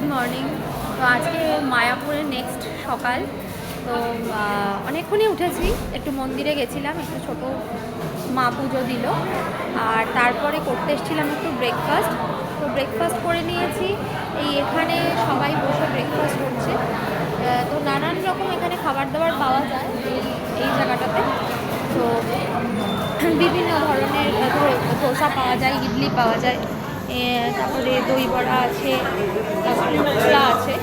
Good morning. তো আজকে মায়াপুরের নেক্সট সকাল। তো অনেকক্ষণই উঠেছি, একটু মন্দিরে গেছিলাম, একটু ছোটো মা পুজো দিল, আর তারপরে করতে এসেছিলাম একটু ব্রেকফাস্ট। তো ব্রেকফাস্ট করে নিয়েছি, এখানে সবাই বসে ব্রেকফাস্ট করছে। তো নানান রকম এখানে খাবার দাবার পাওয়া যায় এই জায়গাটাতে। তো বিভিন্ন ধরনের ধোসা পাওয়া যায়, ইডলি পাওয়া যায়, তারপরে দই বড়া আছে, তারপরে ছোলা আছে,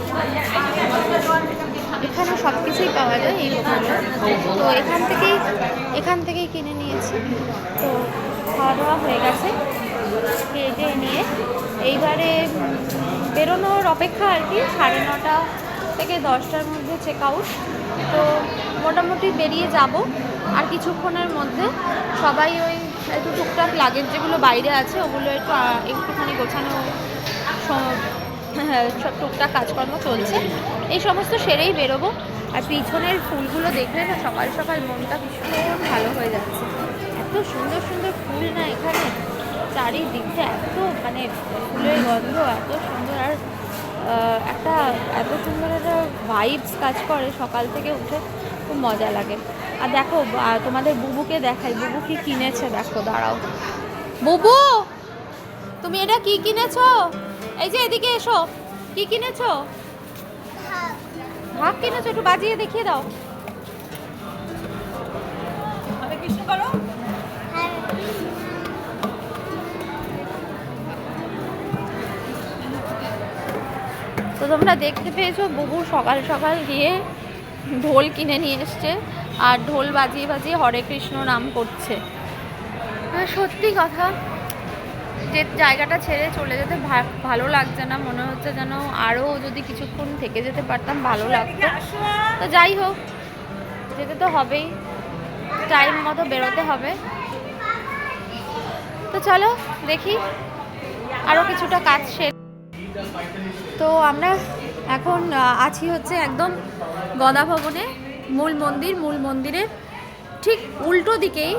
এখানে সব কিছুই পাওয়া যায় এই দোকানে। তো এখান থেকেই কিনে নিয়েছি। তো খাওয়া দাওয়া হয়ে গেছে, খেয়ে নিয়ে এইবারে বেরোনোর অপেক্ষা আর কি। 9:30 থেকে 10টার মধ্যে চেক আউট। তো মোটামুটি বেরিয়ে যাব আর কিছুক্ষণের মধ্যে। সবাই ওই একটু টুকটাক লাগেজ যেগুলো বাইরে আছে ওগুলো একটুখানি গোছানো, সব টুকটাক কাজকর্ম চলছে, এই সমস্ত সেরেই বেরোবো। আর পিছনের ফুলগুলো দেখলে না সকাল সকাল মনটা ভীষণ ভালো হয়ে যাচ্ছে। এত সুন্দর সুন্দর ফুল না এখানে, চারিদিকটা এত মানে ফুলের গন্ধ এত সুন্দর, আর একটা এত সুন্দর একটা ভাইবস কাজ করে সকাল থেকে উঠে, খুব মজা লাগে। আর দেখো তোমাদের বুবুকে দেখাই, বুবু কি কিনেছে দেখো, দাঁড়াও। বুবু, তুমি এটা কি কিনেছো? এই যে এদিকে এসো, কি কিনেছো? ভাগ কিনেছো, একটু বাজিয়ে দেখিয়ে দাও। তো তোমরা দেখতে পেয়েছো, বুবু সকাল সকাল গিয়ে ঢোল কিনে নিয়ে এসছে, আর ঢোল বাজিয়ে বাজিয়ে হরে কৃষ্ণ নাম করছে। সত্যি কথা, যে জায়গাটা ছেড়ে চলে যেতে ভালো লাগছে না, মনে হচ্ছে যেন আরও যদি কিছুক্ষণ থেকে যেতে পারতাম ভালো লাগতো। তো যাই হোক, যেতে তো হবেই, টাইম মতো বেরোতে হবে। তো চলো দেখি আরও কিছুটা কাজ শেষ। তো আমরা এখন আছি হচ্ছে একদম গদা ভবনে, মূল মন্দিরের ঠিক উল্টো দিকেই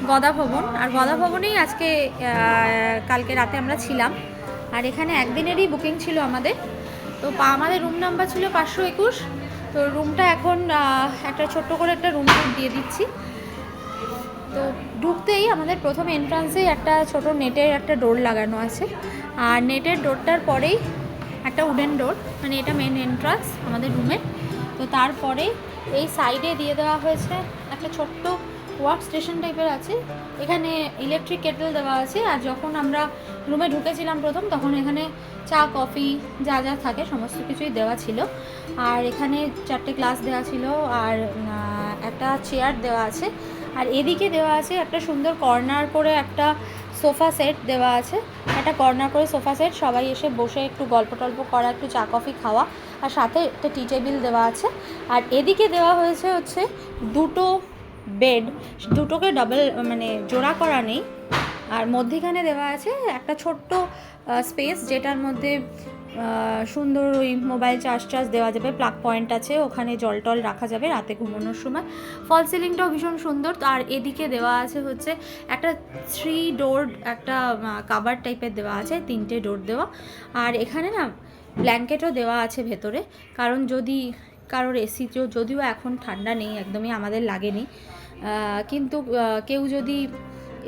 গদা ভবন। আর গদা ভবনেই আজকে কালকে রাতে আমরা ছিলাম, আর এখানে একদিনেরই বুকিং ছিল আমাদের। তো আমাদের রুম নাম্বার ছিল 521। তো রুমটা এখন একটা ছোট্ট করে একটা রুম দিয়ে দিচ্ছি। তো ঢুকতেই আমাদের প্রথম এন্ট্রান্সেই একটা ছোট নেটের একটা ডোর লাগানো আছে, আর নেটের ডোরটার পরেই একটা উডেন ডোর, মানে এটা মেন এন্ট্রান্স আমাদের রুমে। তো তারপরে এই সাইডে দিয়ে দেওয়া হয়েছে একটা ছোট্ট ওয়ার্ক স্টেশন টাইপের আছে, এখানে ইলেকট্রিক কেটল দেওয়া আছে। আর যখন আমরা রুমে ঢুকেছিলাম প্রথম, তখন এখানে চা কফি যা যা থাকে সমস্ত কিছুই দেওয়া ছিল। আর এখানে 4টে গ্লাস দেওয়া ছিল, আর একটা চেয়ার দেওয়া আছে। আর এদিকে দেওয়া আছে একটা সুন্দর কর্নার করে একটা সোফা সেট দেওয়া আছে, একটা কর্নার করে সোফা সেট, সবাই এসে বসে একটু গল্প টল্প করা, একটু চা কফি খাওয়া, আর সাথে একটা টি টেবিল দেওয়া আছে। আর এদিকে দেওয়া হয়েছে হচ্ছে দুটো বেড, দুটোকে ডাবল মানে জোড়া করা নেই। আর মধ্যিখানে দেওয়া আছে একটা ছোট্ট স্পেস, যেটার মধ্যে সুন্দর ওই মোবাইল চার্জ দেওয়া যাবে, প্লাগ পয়েন্ট আছে, ওখানে জল টল রাখা যাবে রাতে ঘুমানোর সময়। ফল সিলিংটাও ভীষণ সুন্দর। আর এদিকে দেওয়া আছে হচ্ছে একটা 3 ডোর একটা কাভার টাইপের দেওয়া আছে, 3টে ডোর দেওয়া। আর এখানে না ব্ল্যাঙ্কেটও দেওয়া আছে ভেতরে, কারণ যদি কারোর এসি, যদিও এখন ঠান্ডা নেই একদমই, আমাদের লাগেনি, কিন্তু কেউ যদি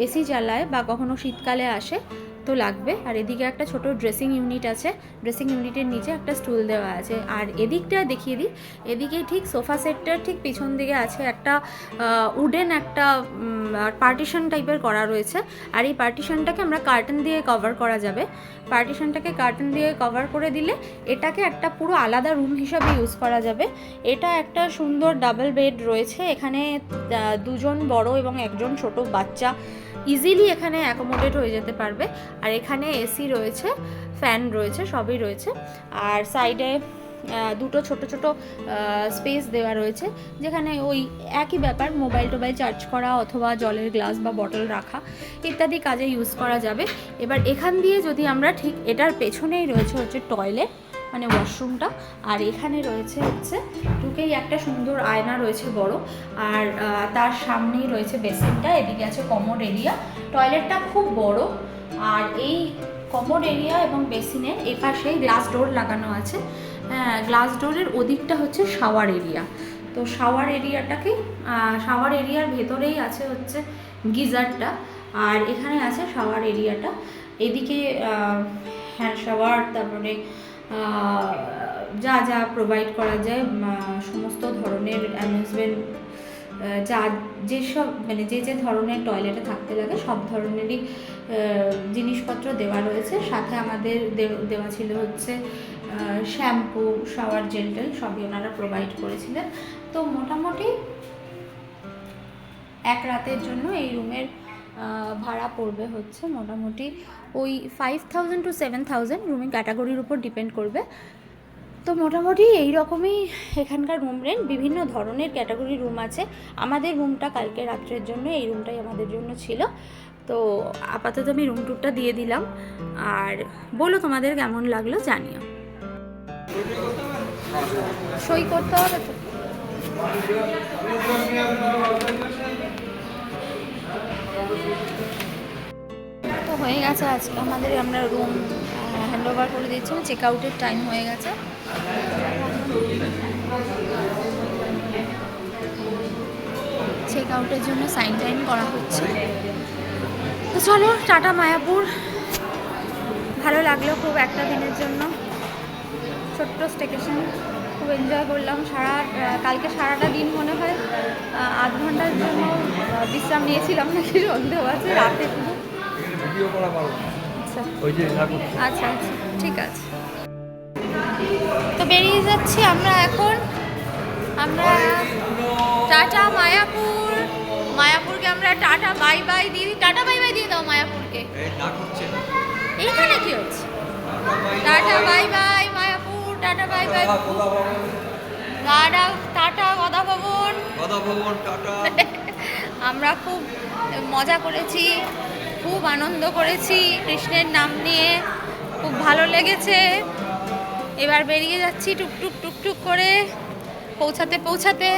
এসি চালায় বা কখনো শীতকালে আসে তো লাগবে। আর এদিকে একটা ছোট ড্রেসিং ইউনিট আছে, ড্রেসিং ইউনিটের নিচে একটা স্টুল দেওয়া আছে। আর এদিকটা দেখিয়ে দিই, এদিকে ঠিক সোফা সেটটার ঠিক পিছন দিকে আছে একটা উডেন একটা পার্টিশন টাইপের করা রয়েছে। আর এই পার্টিশনটাকে আমরা কার্টেন দিয়ে কভার করা যাবে। পার্টিশনটাকে কার্টেন দিয়ে কভার করে দিলে এটাকে একটা পুরো আলাদা রুম হিসাবে ইউজ করা যাবে। এটা একটা সুন্দর ডাবল বেড রয়েছে, এখানে 2জন বড় এবং 1জন ছোট বাচ্চা ইজিলি এখানে অ্যাকোমোডেট হয়ে যেতে পারবে। আর এখানে এসি রয়েছে, ফ্যান রয়েছে, সবই রয়েছে। আর সাইডে দুটো ছোট ছোট স্পেস দেওয়া রয়েছে, যেখানে ওই একই ব্যাপার, মোবাইল টোবাইল চার্জ করা অথবা জলের গ্লাস বা বটল রাখা ইত্যাদি কাজে ইউজ করা যাবে। এবার এখান দিয়ে যদি আমরা, ঠিক এটার পেছনেই রয়েছে হচ্ছে টয়লেট, মানে ওয়াশরুমটা। আর এখানে রয়েছে হচ্ছে ঢুকেই একটা সুন্দর আয়না রয়েছে বড়, আর তার সামনেই রয়েছে বেসিনটা, এদিকে আছে কমোড এরিয়া। টয়লেটটা খুব বড়, আর এই কমোড এরিয়া এবং বেসিনের এপাশে গ্লাস ডোর লাগানো আছে। গ্লাস ডোরের ওদিকটা হচ্ছে শাওয়ার এরিয়া। তো শাওয়ার এরিয়ার ভেতরেই আছে হচ্ছে গিজারটা, আর এখানে আছে শাওয়ার এরিয়াটা। এদিকে হ্যান্ড শাওয়ার, তারপরে যা যা প্রোভাইড করা যায় সমস্ত ধরনের অ্যামিউজমেন্ট, যেসব মানে যে ধরনের টয়লেটে থাকতে লাগে সব ধরনেরই জিনিসপত্র দেওয়া রয়েছে। সাথে আমাদের দেওয়া ছিল হচ্ছে শ্যাম্পু, শাওয়ার জেল সবই ওনারা প্রোভাইড করেছিলেন। তো মোটামুটি এক রাতের জন্য এই রুমের ভাড়া পড়বে হচ্ছে মোটামুটি ওই 5000 to 7000, রুমের ক্যাটাগরির উপর ডিপেন্ড করবে। তো মোটামুটি এই রকমই এখানকার রুম রেন্ট। বিভিন্ন ধরনের ক্যাটাগরি রুম আছে। আমাদের রুমটা কালকে রাত্রের জন্য, এই রুমটাই আমাদের জন্য ছিল। তো আপাতত আমি রুম টুরটা দিয়ে দিলাম, আর বলো তোমাদের কেমন লাগলো জানিও। সই করতে হবে তো হয়ে গেছে আজকে আমরা রুম হ্যান্ড ওভার করে দিচ্ছি। চেক আউটের টাইম হয়ে গেছে। চেক আউটের জন্য সাইন টাইন করা হচ্ছে। তো চলো, টাটা মায়াপুর। ভালো লাগলো খুব একটা দিনের জন্য, ছোট্ট স্টেকেশন, খুব এনজয় করলাম। কালকে সারাটা দিন মনে হয় 8 ঘন্টার জন্য বিশ্রাম নিয়েছিলাম নাকি সন্দেহ আছে, রাতে শুধু। আচ্ছা, ঠিক আছে। তো বেরিয়ে যাচ্ছি আমরা এখন। আমরা টাটা মায়াপুরকে আমরা টাটা বাই বাই দিয়ে দাও মায়াপুরকে। এইখানে কি হচ্ছে? Tata bye bye Mayapur, tata bye bye tata গদা ভবন টাটা। আমরা খুব মজা করেছি, খুব আনন্দ করেছি কৃষ্ণের নাম নিয়ে, খুব ভালো লেগেছে। এবার বেরিয়ে যাচ্ছি টুকটুক করে। পৌঁছাতে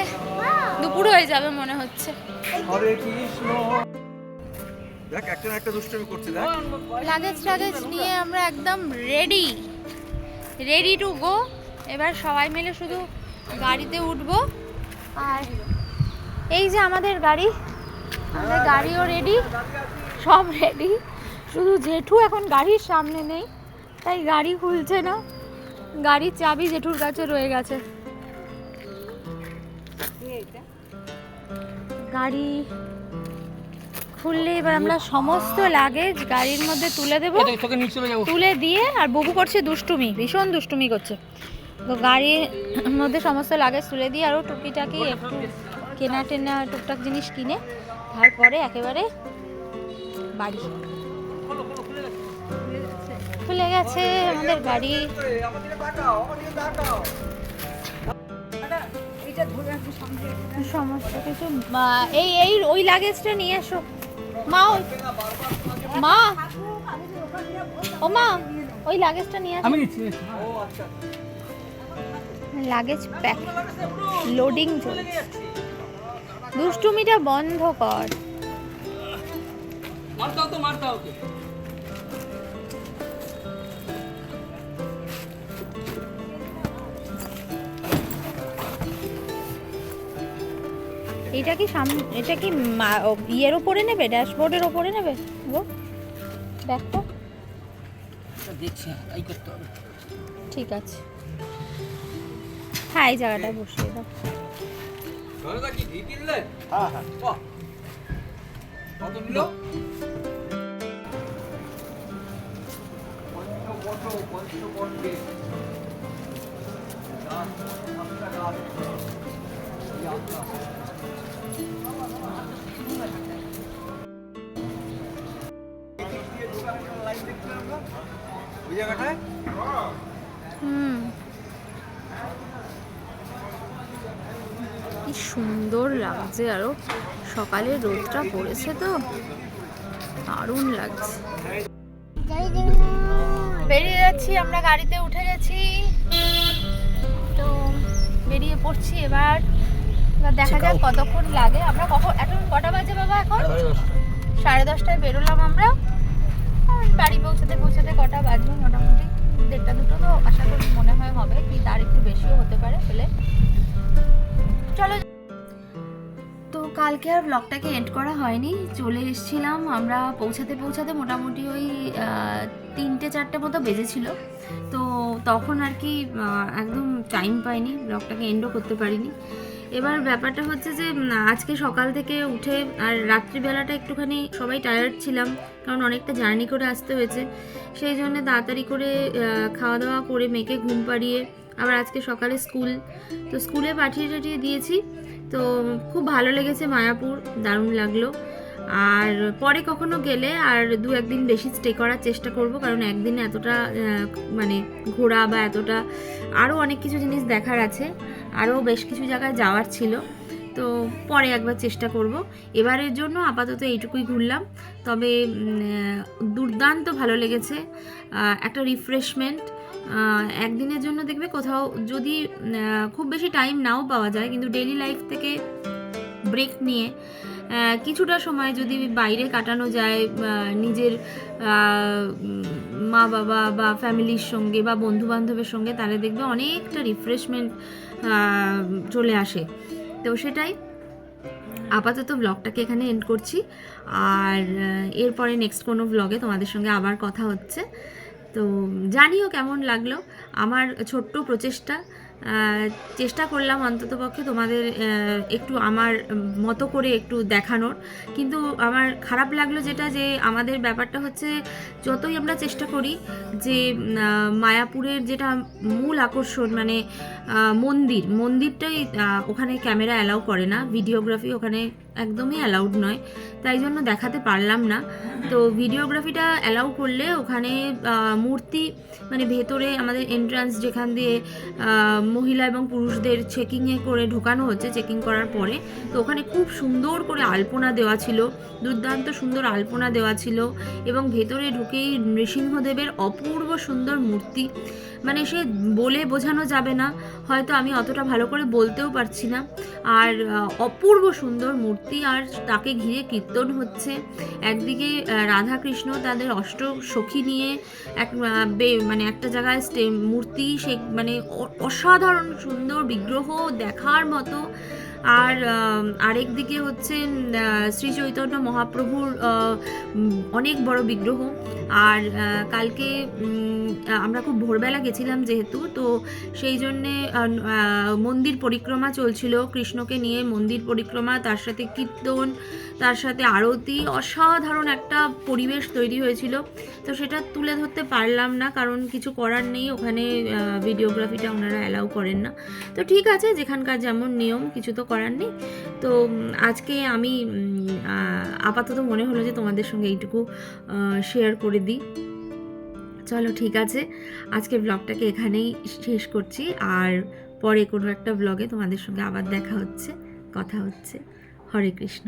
দুপুর হয়ে যাবে মনে হচ্ছে। লাগেজ নিয়ে আমরা একদম রেডি টু গো। এবার সবাই মিলে শুধু গাড়িতে উঠবো। আর এই যে আমাদের গাড়িও রেডি, সব রেডি। শুধু জেঠু এখন গাড়ির সামনে নেই, তাই গাড়ি খুলছে না। গাড়ির চাবি জেঠুর কাছে রয়ে গেছে। গাড়ি খুললে এবার আমরা সমস্ত লাগেজ গাড়ির মধ্যে তুলে দেবো। তুলে দিয়ে, আর বুবু করছে দুষ্টুমি, ভীষণ দুষ্টুমি করছে। তো গাড়ির মধ্যে সমস্ত লাগেজ তুলে দিয়ে আরও টুকিটাকি একটু কেনা টুকটাক জিনিস কিনে তারপরে একেবারে বাড়ি। খুলে গেছে আমাদের গাড়ি। সমস্ত কিছু এই ওই লাগেজটা নিয়ে এসো মা। ও মা, ওই লাগেজটা নিয়ে আসো। লাগেজ প্যাক, লোডিং চলছে। দুষ্টুমিটা বন্ধ কর। এটা কি ইয়ের ওপরে নেবে, ড্যাশবোর্ডের ওপরে নেবে গো ব্যাগটা? দেখছি, তাই করতে হবে। ঠিক আছে, হ্যাঁ এই জায়গাটায় বসিয়ে দাও। কত নিল? কি সুন্দর লাগছে, আরো সকালে রোদটা পড়েছে তো দারুণ লাগছে। বেরিয়ে যাচ্ছি আমরা, গাড়িতে উঠে গেছি, তো বেরিয়ে পড়ছি এবার দেখা যাক কতক্ষণ লাগে। আমরা এখন কটা বাজে বাবা? এখন 10:30টায় বেরোলাম আমরা, ওই বাড়ি পৌঁছাতে পৌঁছাতে কটা বাজবে মোটামুটি 1:30-2টো তো আশা করি মনে হয় হবে, কি তার একটু বেশিও হতে পারে পেলে। চলো, তো কালকে আর ব্লগটাকে এন্ড করা হয়নি, চলে এসেছিলাম আমরা পৌঁছাতে পৌঁছাতে মোটামুটি ওই 3-4টে মতো বেজেছিল। তো তখন আর কি একদম টাইম পাইনি, ব্লগটাকে এন্ডও করতে পারিনি। এবার ব্যাপারটা হচ্ছে যে আজকে সকাল থেকে উঠে আর রাত্রিবেলাটা একটুখানি সবাই টায়ার্ড ছিলাম, কারণ অনেকটা জার্নি করে আসতে হয়েছে। সেই জন্য তাড়াতাড়ি করে খাওয়া দাওয়া করে মেয়েকে ঘুম পাড়িয়ে আবার আজকে সকালে স্কুল, তো স্কুলে পাঠিয়ে টাঠিয়ে দিয়েছি। তো খুব ভালো লেগেছে মায়াপুর, দারুণ লাগলো। আর পরে কখনো গেলে আর 2-1 দিন বেশি স্টে করার চেষ্টা করব, কারণ একদিনে এতটা মানে ঘোরা বা এতটা আরও অনেক কিছু জিনিস দেখার আছে, আরও বেশ কিছু জায়গায় যাওয়ার ছিল। তো পরে একবার চেষ্টা করব। এবারের জন্য আপাতত এইটুকুই ঘুরলাম, তবে দুর্দান্ত ভালো লেগেছে, একটা রিফ্রেশমেন্ট। একদিনের জন্য দেখবে কোথাও যদি খুব বেশি টাইম নাও পাওয়া যায়, কিন্তু ডেইলি লাইফ থেকে ব্রেক নিয়ে কিছুটা সময় যদি বাইরে কাটানো যায় নিজের মা বাবা বা ফ্যামিলির সঙ্গে বা বন্ধু বান্ধবের সঙ্গে, তাহলে দেখবে অনেকটা রিফ্রেশমেন্ট চলে আসে। তো সেটাই, আপাতত ব্লগটাকে এখানে এন্ড করছি, আর এরপরে নেক্সট কোনো ব্লগে তোমাদের সঙ্গে আবার কথা হচ্ছে। তো জানিও কেমন লাগলো আমার ছোট্ট প্রচেষ্টা। চেষ্টা করলাম অন্ততপক্ষে তোমাদের একটু আমার মতো করে একটু দেখানোর, কিন্তু আমার খারাপ লাগলো যেটা, যে আমাদের ব্যাপারটা হচ্ছে যতই আমরা চেষ্টা করি যে মায়াপুরের যেটা মূল আকর্ষণ মানে মন্দিরটাই ওখানে ক্যামেরা অ্যালাউ করে না, ভিডিওগ্রাফি ওখানে একদমই অ্যালাউড নয়, তাই জন্য দেখাতে পারলাম না। তো ভিডিওগ্রাফিটা অ্যালাউ করলে ওখানে মূর্তি মানে ভেতরে আমাদের এন্ট্রান্স যেখান দিয়ে মহিলা এবং পুরুষদের চেকিংয়ে করে ঢোকানো হচ্ছে, চেকিং করার পরে তো ওখানে খুব সুন্দর করে আলপনা দেওয়া ছিল, দুর্দান্ত সুন্দর আলপনা দেওয়া ছিল, এবং ভেতরে ঢুকেই নৃসিংহদেবের অপূর্ব সুন্দর মূর্তি, মানে সে বলে বোঝানো যাবে না, হয়তো আমি অতটা ভালো করে বলতেও পারছি না। আর অপূর্ব সুন্দর মূর্তি, আর তাকে ঘিরে কীর্তন হচ্ছে, একদিকে রাধা কৃষ্ণ তাদের অষ্ট সখী নিয়ে মানে একটা জায়গায় মূর্তি, সে মানে অসাধারণ সুন্দর বিগ্রহ দেখার মতো। আর আরেক দিকে হচ্ছে শ্রী চৈতন্য মহাপ্রভুর অনেক বড় বিগ্রহ। আর কালকে আমরা খুব ভোরবেলা গেছিলাম যেহেতু, তো সেই জন্যে মন্দির পরিক্রমা চলছিল, কৃষ্ণকে নিয়ে মন্দির পরিক্রমা, তার সাথে কীর্তন, তার সাথে আরতি, অসাধারণ একটা পরিবেশ তৈরি হয়েছিল। তো সেটা তুলে ধরতে পারলাম না, কারণ কিছু করার নেই, ওখানে ভিডিওগ্রাফিটা ওনারা অ্যালাউ করেন না। তো ঠিক আছে, যেখানকার যেমন নিয়ম, কিছু তো করার নেই। তো আজকে আমি আপাতত মনে হলো যে তোমাদের সঙ্গে এইটুকু শেয়ার করে দিই। চলো ঠিক আছে, আজকে ব্লগটাকে এখানেই শেষ করছি, আর পরে কোনো একটা ব্লগে তোমাদের সঙ্গে আবার দেখা হচ্ছে, কথা হচ্ছে। হরে কৃষ্ণ।